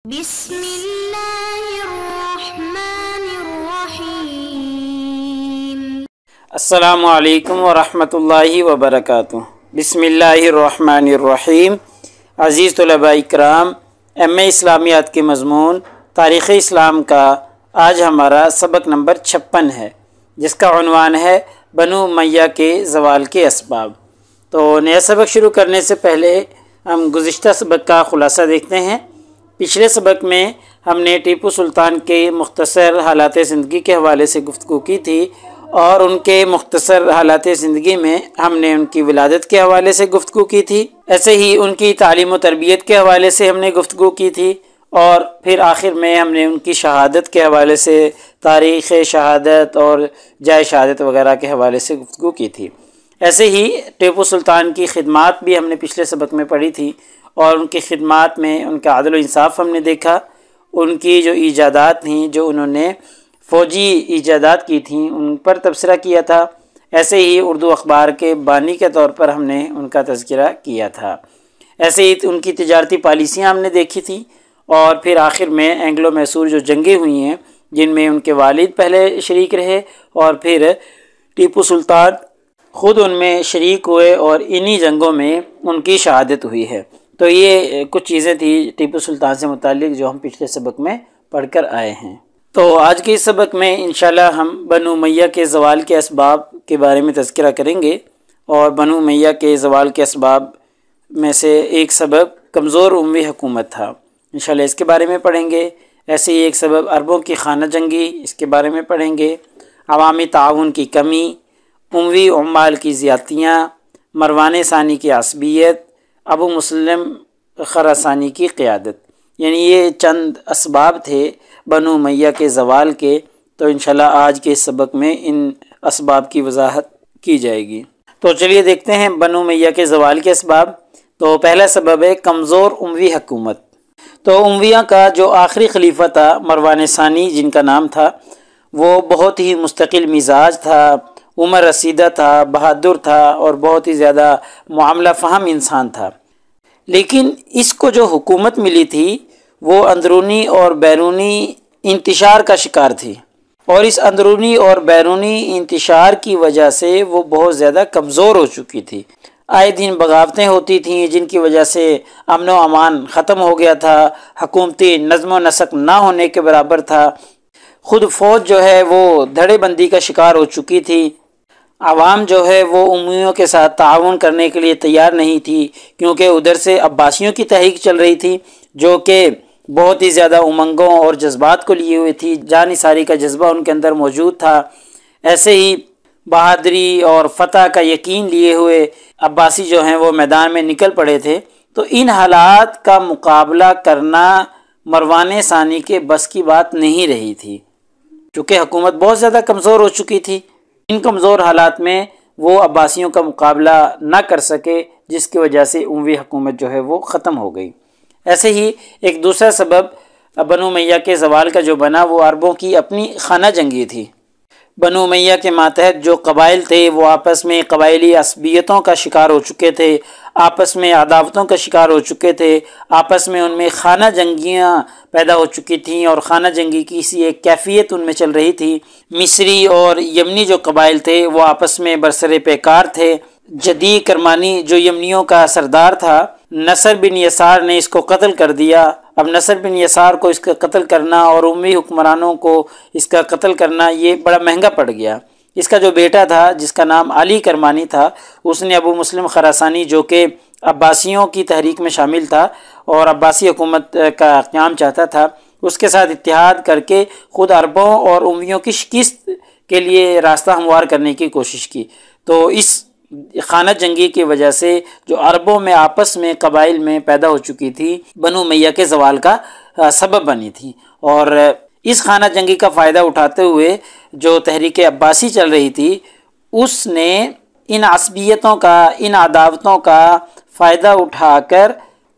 بسم اللہ الرحمن الرحیم۔ السلام علیکم ورحمۃ اللہ وبرکاتہ۔ بسم اللہ الرحمن الرحیم۔ عزیز طلباء اکرام، ایم اے اسلامیات کے مضمون تاریخ اسلام کا آج ہمارا سبق نمبر 56 ہے، جس کا عنوان ہے بنو امیہ کے زوال کے اسباب۔ تو نیا سبق شروع کرنے سے پہلے ہم گزشتہ سبق کا خلاصہ دیکھتے ہیں۔ پچھلے سبق میں ہم نے ٹیپو سلطان کے مختصر حالات زندگی کے حوالے سے گفتگو کی تھی، اور ان کے مختصر حالات زندگی میں ہم نے ان کی ولادت کے حوالے سے گفتگو کی تھی، ایسے ہی ان کی تعلیم و تربیت کے حوالے سے ہم نے گفتگو کی تھی، اور پھر آخر میں ہم نے ان کی شہادت کے حوالے سے تاریخ شہادت اور جائے شہادت وغیرہ کے حوالے سے گفتگو کی تھی۔ ایسے ہی ٹیپو سلطان کی خدمات بھی ہم نے پچھلے سبق میں پڑھی تھی، اور ان کی خدمات میں ان کا عدل و انصاف ہم نے دیکھا۔ ان کی جو ایجادات تھیں، جو انہوں نے فوجی ایجادات کی تھیں، ان پر تبصرہ کیا تھا۔ ایسے ہی اردو اخبار کے بانی کے طور پر ہم نے ان کا تذکرہ کیا تھا۔ ایسے ہی ان کی تجارتی پالیسیاں ہم نے دیکھی تھیں، اور پھر آخر میں اینگلو میسور جو جنگیں ہوئی ہیں، جن میں ان کے والد پہلے شریک رہے اور پھر ٹیپو سلطان خود ان میں شریک ہوئے، اور انہی جنگوں میں ان کی شہادت ہوئی ہے۔ تو یہ کچھ چیزیں تھیں ٹیپو سلطان سے متعلق جو ہم پچھلے سبق میں پڑھ کر آئے ہیں۔ تو آج کے اس سبق میں انشاءاللہ ہم بنو امیہ کے زوال کے اسباب کے بارے میں تذکرہ کریں گے، اور بنو امیہ کے زوال کے اسباب میں سے ایک سبب کمزور اموی حکومت تھا، انشاءاللہ اس کے بارے میں پڑھیں گے۔ ایسے ہی ایک سبب عربوں کی خانہ جنگی، اس کے بارے میں پڑھیں گے۔ عوامی تعاون کی کمی، اموی عمال کی زیادتیاں، مروان ثانی کی عصبیت، ابو مسلم خراسانی کی قیادت، یعنی یہ چند اسباب تھے بنو امیہ کے زوال کے۔ تو انشاءاللہ آج کے اس سبق میں ان اسباب کی وضاحت کی جائے گی۔ تو چلیے دیکھتے ہیں بنو امیہ کے زوال کے اسباب۔ تو پہلا سبب ہے کمزور اموی حکومت۔ تو امویہ کا جو آخری خلیفہ تھا مروان ثانی، جن کا نام تھا، وہ بہت ہی مستقل مزاج تھا، عمر رسیدہ تھا، بہادر تھا، اور بہت ہی زیادہ معاملہ فہم انسان تھا۔ لیکن اس کو جو حکومت ملی تھی وہ اندرونی اور بیرونی انتشار کا شکار تھی، اور اس اندرونی اور بیرونی انتشار کی وجہ سے وہ بہت زیادہ کمزور ہو چکی تھی۔ آئے دن بغاوتیں ہوتی تھیں، جن کی وجہ سے امن و امان ختم ہو گیا تھا، حکومتی نظم و نسق نہ ہونے کے برابر تھا، خود فوج جو ہے وہ دھڑے بندی کا شکار ہو چکی تھی، عوام جو ہے وہ امویوں کے ساتھ تعاون کرنے کے لیے تیار نہیں تھی، کیونکہ ادھر سے عباسیوں کی تحریک چل رہی تھی، جو کہ بہت ہی زیادہ امنگوں اور جذبات کو لیے ہوئے تھی، جان نثاری کا جذبہ ان کے اندر موجود تھا۔ ایسے ہی بہادری اور فتح کا یقین لیے ہوئے عباسی جو ہیں وہ میدان میں نکل پڑے تھے۔ تو ان حالات کا مقابلہ کرنا مروان ثانی کے بس کی بات نہیں رہی تھی، چونکہ حکومت بہت زیادہ کمزور ہو چکی تھی۔ ان کمزور حالات میں وہ عباسیوں کا مقابلہ نہ کر سکے، جس کی وجہ سے اموی حکومت جو ہے وہ ختم ہو گئی۔ ایسے ہی ایک دوسرا سبب بنو امیہ کے زوال کا جو بنا وہ عربوں کی اپنی خانہ جنگی تھی۔ بنو امیہ کے ماتحت جو قبائل تھے وہ آپس میں قبائلی عصبیتوں کا شکار ہو چکے تھے، آپس میں عداوتوں کا شکار ہو چکے تھے، آپس میں ان میں خانہ جنگیاں پیدا ہو چکی تھیں، اور خانہ جنگی کی سی ایک کیفیت ان میں چل رہی تھی۔ مصری اور یمنی جو قبائل تھے وہ آپس میں برسر پیکار تھے۔ جدی کرمانی جو یمنیوں کا سردار تھا، نصر بن یسار نے اس کو قتل کر دیا۔ اب نصر بن یسار کو اس کا قتل کرنا اور اموی حکمرانوں کو اس کا قتل کرنا یہ بڑا مہنگا پڑ گیا۔ اس کا جو بیٹا تھا جس کا نام علی کرمانی تھا، اس نے ابو مسلم خراسانی جو کہ عباسیوں کی تحریک میں شامل تھا اور عباسی حکومت کا قیام چاہتا تھا، اس کے ساتھ اتحاد کر کے خود عربوں اور امویوں کی شکست کے لیے راستہ ہموار کرنے کی کوشش کی۔ تو اس خانہ جنگی کی وجہ سے جو عربوں میں آپس میں قبائل میں پیدا ہو چکی تھی، بنو امیہ کے زوال کا سبب بنی تھی۔ اور اس خانہ جنگی کا فائدہ اٹھاتے ہوئے جو تحریک عباسی چل رہی تھی، اس نے ان عصبیتوں کا، ان عداوتوں کا فائدہ اٹھا کر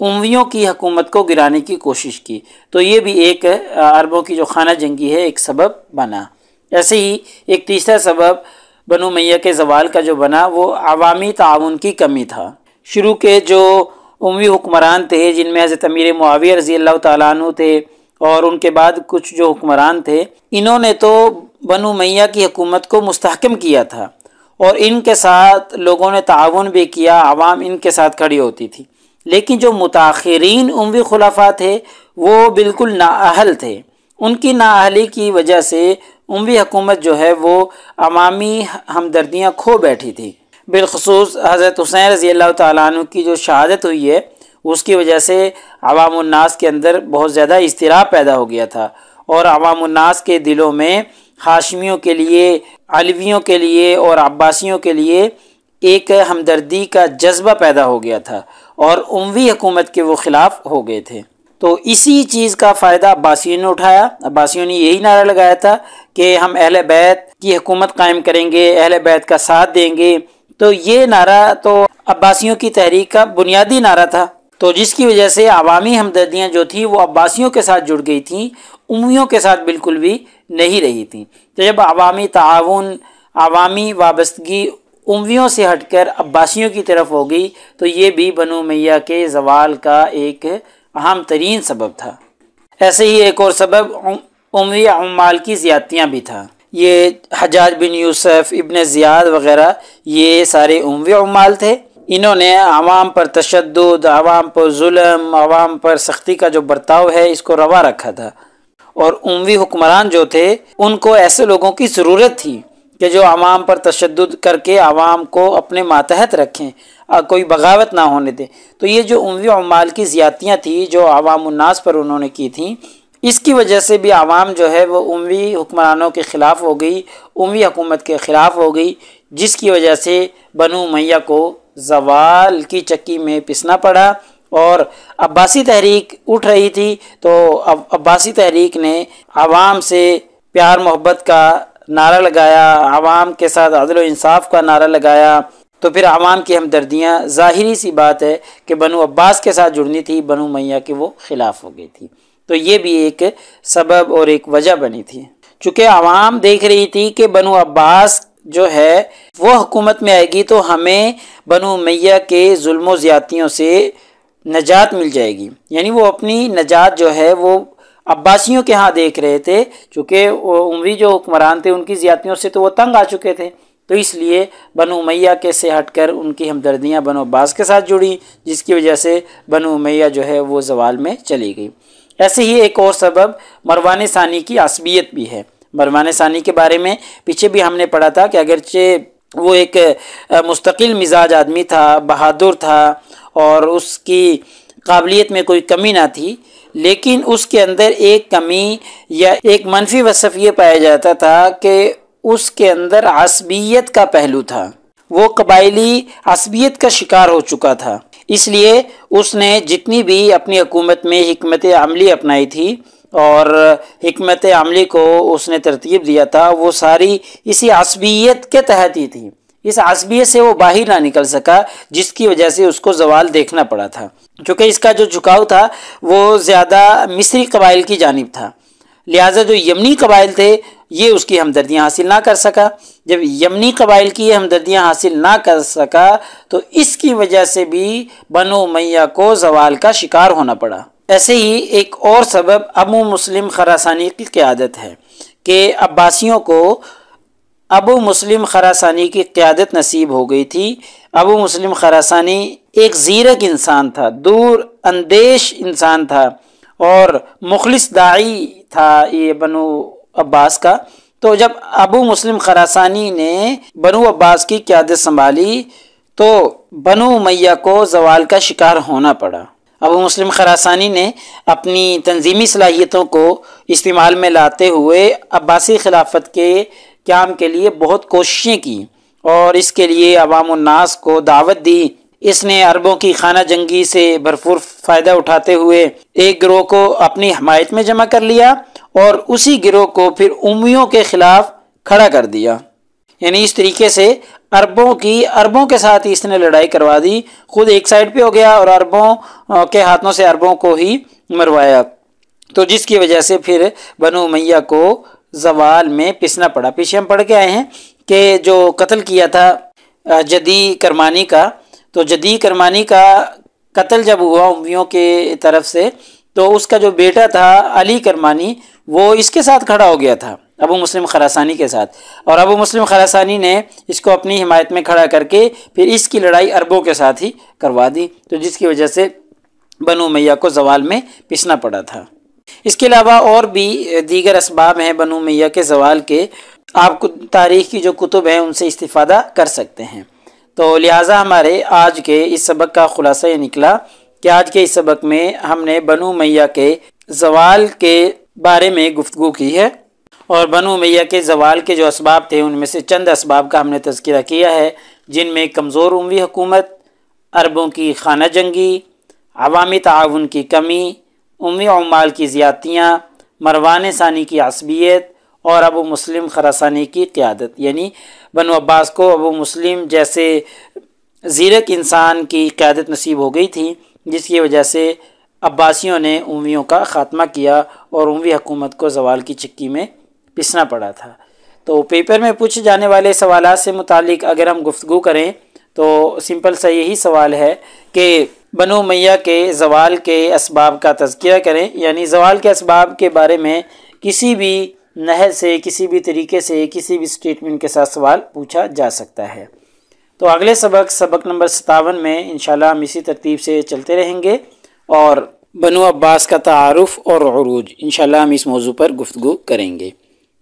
امویوں کی حکومت کو گرانے کی کوشش کی۔ تو یہ بھی ایک عربوں کی جو خانہ جنگی ہے ایک سبب بنا۔ ایسے ہی ایک تیسرا سبب بنو امیہ کے زوال کا جو بنا وہ عوامی تعاون کی کمی تھا۔ شروع کے جو اموی حکمران تھے جن میں حضرت امیر معاویہ رضی اللہ تعالیٰ عنہ تھے، اور ان کے بعد کچھ جو حکمران تھے، انہوں نے تو بنو امیہ کی حکومت کو مستحکم کیا تھا، اور ان کے ساتھ لوگوں نے تعاون بھی کیا، عوام ان کے ساتھ کھڑی ہوتی تھی۔ لیکن جو متاخرین اموی خلفاء تھے وہ بالکل نااہل تھے، ان کی نااہلی کی وجہ سے اموی حکومت جو ہے وہ عوامی ہمدردیاں کھو بیٹھی تھی۔ بالخصوص حضرت حسین رضی اللہ تعالیٰ عنہ کی جو شہادت ہوئی ہے اس کی وجہ سے عوام الناس کے اندر بہت زیادہ اضطراب پیدا ہو گیا تھا، اور عوام الناس کے دلوں میں ہاشمیوں کے لیے، علویوں کے لیے اور عباسیوں کے لیے ایک ہمدردی کا جذبہ پیدا ہو گیا تھا، اور اموی حکومت کے وہ خلاف ہو گئے تھے۔ تو اسی چیز کا فائدہ عباسیوں نے اٹھایا۔ عباسیوں نے یہی نعرہ لگایا تھا کہ ہم اہل بیت کی حکومت قائم کریں گے، اہل بیت کا ساتھ دیں گے۔ تو یہ نعرہ تو عباسیوں کی تحریک کا بنیادی نعرہ تھا، تو جس کی وجہ سے عوامی ہمدردیاں جو تھیں وہ عباسیوں کے ساتھ جڑ گئی تھیں، امویوں کے ساتھ بالکل بھی نہیں رہی تھیں۔ تو جب عوامی تعاون، عوامی وابستگی امویوں سے ہٹ کر عباسیوں کی طرف ہو گئی تو یہ بھی بنو امیہ کے زوال کا ایک اہم ترین سبب تھا۔ ایسے ہی ایک اور سبب اموی عمال کی زیادتیاں بھی تھا۔ یہ حجاج بن یوسف، ابن زیاد وغیرہ یہ سارے اموی عمال تھے۔ انہوں نے عوام پر تشدد، عوام پر ظلم، عوام پر سختی کا جو برتاؤ ہے اس کو روا رکھا تھا، اور اموی حکمران جو تھے ان کو ایسے لوگوں کی ضرورت تھی کہ جو عوام پر تشدد کر کے عوام کو اپنے ماتحت رکھیں، کوئی بغاوت نہ ہونے دیں۔ تو یہ جو اموی عمال کی زیادتیاں تھیں جو عوام الناس پر انہوں نے کی تھیں، اس کی وجہ سے بھی عوام جو ہے وہ اموی حکمرانوں کے خلاف ہو گئی، اموی حکومت کے خلاف ہو گئی، جس کی وجہ سے بنو امیہ کو زوال کی چکی میں پسنا پڑا۔ اور عباسی تحریک اٹھ رہی تھی تو عباسی تحریک نے عوام سے پیار محبت کا نعرہ لگایا، عوام کے ساتھ عدل و انصاف کا نعرہ لگایا، تو پھر عوام کی ہمدردیاں ظاہری سی بات ہے کہ بنو عباس کے ساتھ جڑنی تھی، بنو امیہ کے وہ خلاف ہو گئی تھی۔ تو یہ بھی ایک سبب اور ایک وجہ بنی تھی، چونکہ عوام دیکھ رہی تھی کہ بنو عباس جو ہے وہ حکومت میں آئے گی تو ہمیں بنو امیہ کے ظلم و زیادتیوں سے نجات مل جائے گی، یعنی وہ اپنی نجات جو ہے وہ عباسیوں کے ہاں دیکھ رہے تھے، چونکہ اموی جو حکمران تھے ان کی زیادتیوں سے تو وہ تنگ آ چکے تھے، تو اس لیے بنو امیہ کے سے ہٹ کر ان کی ہمدردیاں بنو عباس کے ساتھ جڑی، جس کی وجہ سے بنو امیہ جو ہے وہ زوال میں چلی گئی۔ ایسے ہی ایک اور سبب مروان ثانی کی عصبیت بھی ہے۔ مروان ثانی کے بارے میں پیچھے بھی ہم نے پڑھا تھا کہ اگرچہ وہ ایک مستقل مزاج آدمی تھا، بہادر تھا، اور اس کی قابلیت میں کوئی کمی نہ تھی، لیکن اس کے اندر ایک کمی یا ایک منفی وصف یہ پایا جاتا تھا کہ اس کے اندر عصبیت کا پہلو تھا، وہ قبائلی عصبیت کا شکار ہو چکا تھا۔ اس لیے اس نے جتنی بھی اپنی حکومت میں حکمت عملی اپنائی تھی اور حکمت عملی کو اس نے ترتیب دیا تھا، وہ ساری اسی عصبیت کے تحت ہی تھی۔ اس عصبیت سے وہ باہر نہ نکل سکا، جس کی وجہ سے اس کو زوال دیکھنا پڑا تھا، چونکہ اس کا جو جھکاؤ تھا وہ زیادہ مصری قبائل کی جانب تھا، لہٰذا جو یمنی قبائل تھے یہ اس کی ہمدردیاں حاصل نہ کر سکا۔ جب یمنی قبائل کی ہمدردیاں حاصل نہ کر سکا تو اس کی وجہ سے بھی بنو امیہ کو زوال کا شکار ہونا پڑا۔ ایسے ہی ایک اور سبب ابو مسلم خراسانی کی قیادت ہے کہ عباسیوں کو ابو مسلم خراسانی کی قیادت نصیب ہو گئی تھی۔ ابو مسلم خراسانی ایک زیرک انسان تھا، دور اندیش انسان تھا، اور مخلص داعی تھا یہ بنو عباس کا۔ تو جب ابو مسلم خراسانی نے بنو عباس کی قیادت سنبھالی تو بنو امیہ کو زوال کا شکار ہونا پڑا۔ ابو مسلم خراسانی نے اپنی تنظیمی صلاحیتوں کو استعمال میں لاتے ہوئے عباسی خلافت کے قیام کے لیے بہت کوششیں کی، اور اس کے لیے عوام الناس کو دعوت دی۔ اس نے عربوں کی خانہ جنگی سے بھرپور فائدہ اٹھاتے ہوئے ایک گروہ کو اپنی حمایت میں جمع کر لیا، اور اسی گروہ کو پھر امویوں کے خلاف کھڑا کر دیا، یعنی اس طریقے سے عربوں کے ساتھ اس نے لڑائی کروا دی، خود ایک سائڈ پہ ہو گیا اور عربوں کے ہاتھوں سے عربوں کو ہی مروایا، تو جس کی وجہ سے پھر بنو امیہ کو زوال میں پسنا پڑا۔ پیچھے ہم پڑھ کے آئے ہیں کہ جو قتل کیا تھا جدی کرمانی کا، تو جدی کرمانی کا قتل جب ہوا امیوں کے طرف سے تو اس کا جو بیٹا تھا علی کرمانی وہ اس کے ساتھ کھڑا ہو گیا تھا، ابو مسلم خراسانی کے ساتھ، اور ابو مسلم خراسانی نے اس کو اپنی حمایت میں کھڑا کر کے پھر اس کی لڑائی عربوں کے ساتھ ہی کروا دی، تو جس کی وجہ سے بنو امیہ کو زوال میں پسنا پڑا تھا۔ اس کے علاوہ اور بھی دیگر اسباب ہیں بنو امیہ کے زوال کے، آپ کو تاریخ کی جو کتب ہیں ان سے استفادہ کر سکتے ہیں۔ تو لہٰذا ہمارے آج کے اس سبق کا خلاصہ یہ نکلا کہ آج کے اس سبق میں ہم نے بنو امیہ کے زوال کے بارے میں گفتگو کی ہے، اور بنو امیہ کے زوال کے جو اسباب تھے ان میں سے چند اسباب کا ہم نے تذکرہ کیا ہے، جن میں کمزور اموی حکومت، عربوں کی خانہ جنگی، عوامی تعاون کی کمی، اموی عمال کی زیادتیاں، مروان ثانی کی عصبیت، اور ابو مسلم خراسانی کی قیادت، یعنی بنو عباس کو ابو مسلم جیسے زیرک انسان کی قیادت نصیب ہو گئی تھی، جس کی وجہ سے عباسیوں نے امیوں کا خاتمہ کیا اور اموی حکومت کو زوال کی چکی میں پسنا پڑا تھا۔ تو پیپر میں پوچھے جانے والے سوالات سے متعلق اگر ہم گفتگو کریں تو سمپل سا یہی سوال ہے کہ بنو امیہ کے زوال کے اسباب کا تذکرہ کریں، یعنی زوال کے اسباب کے بارے میں کسی بھی نحو سے، کسی بھی طریقے سے، کسی بھی سٹیٹمنٹ کے ساتھ سوال پوچھا جا سکتا ہے۔ تو اگلے سبق نمبر 57 میں انشاءاللہ ہم اسی ترتیب سے چلتے رہیں گے، اور بنو عباس کا تعارف اور عروج انشاءاللہ ہم اس موضوع پر گفتگو کریں گے۔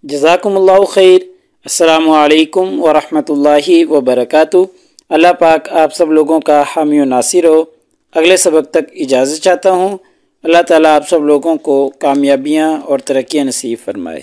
جزاکم اللہ خیر۔ السلام علیکم ورحمۃ اللہ وبرکاتہ۔ اللہ پاک آپ سب لوگوں کا حامی و ناصر ہو۔ اگلے سبق تک اجازت چاہتا ہوں۔ اللہ تعالیٰ آپ سب لوگوں کو کامیابیاں اور ترقیاں نصیب فرمائے۔